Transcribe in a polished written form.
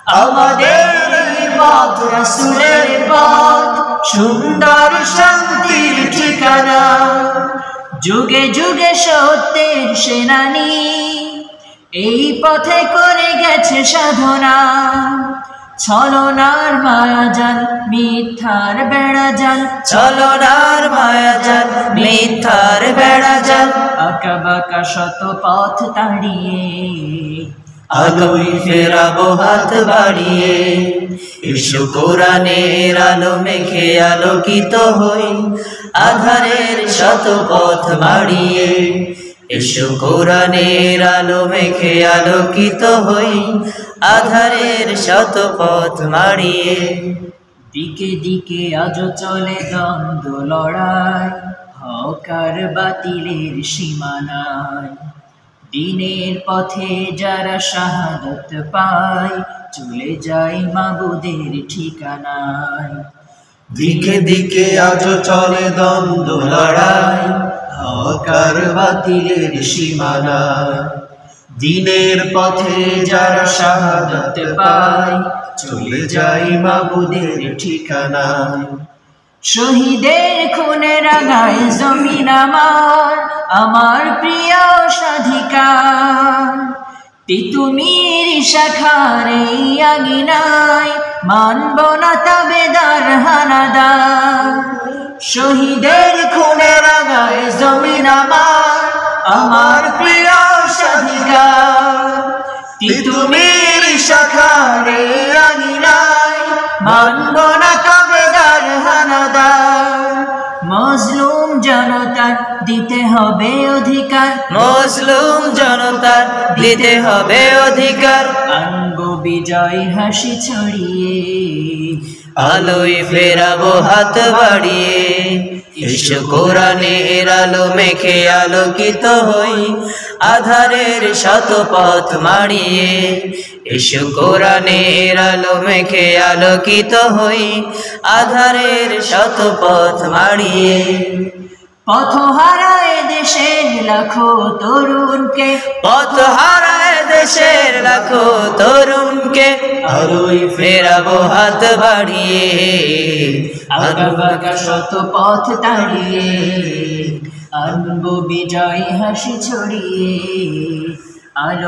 আমাদের পথ রাসূলের পথ, সুন্দর শান্তির ঠিকানা। যুগে যুগে সত্যের সেনানী, এই পথে করে গেছে সাধনা। ছলনার মায়াজাল মিথ্যার বেড়াজাল, ছলনার মায়াজাল মিথ্যার বেড়াজাল। আঁকা বাঁকা শত পথ তাড়িয়ে আলোয় ফেরাবো হাত বাড়িয়ে। এসো কোরআনের আলো মেখে আলোকিত হই, আধারের শত পথ বাড়িয়ে। এসো কোরআনের আলো মেখে আলোকিত হই, আধারের শত পথ মাড়িয়ে। দিকে দিকে আজও চলে দ্বন্দ্ব লড়াই, হক আর বাতিলের সীমানায়। দিনের পথে যারা শাহাদত পায়, চলে যায় মাবুদের ঠিকানায়। দিকে দিকে আজও চলে দ্বন্দ্ব লড়াই, হক আর বাতিলের সীমানায়। দিনের পথে যারা শাহাদত পায়, চলে যায় মাবুদের ঠিকানায়। শহীদের খুনে রাঙায় জমিন আমার, আমার প্রিয় স্বাধিকার। তিতুমির শাখার এই আঙিনায়, মানব না তাবেদার হানাদার। শহীদের খুনে রাঙায় জমিন আমার, আমার প্রিয় স্বাধিকার। তিতুমির শাখার এই আঙিনায়, মানব না তাবেদার হানাদার। মজলুম জনতার দিতে হবে অধিকার, মজলুম জনতার দিতে হবে অধিকার। আনবো বিজয় হাসি ছড়িয়ে, আলোয় ফেরাবো হাত বাড়িয়ে। এসো কোরআনের আলো মেখে আলোকিত হই, আধারের শত পথ মাড়িয়ে। এসো কোরআনের আলো মেখে আলোকিত হই, আধারের শত পথ মাড়িয়ে। পথহারায় দেশের লাখো তরুণকে, পথহারায় দেশের লাখো তরুণকে। আলোয় ফেরাবো হাত বাড়িয়ে, আঁকা বাঁকা শত পথ তাড়িয়ে। আনবো বিজয় হাসি ছড়িয়ে, আলো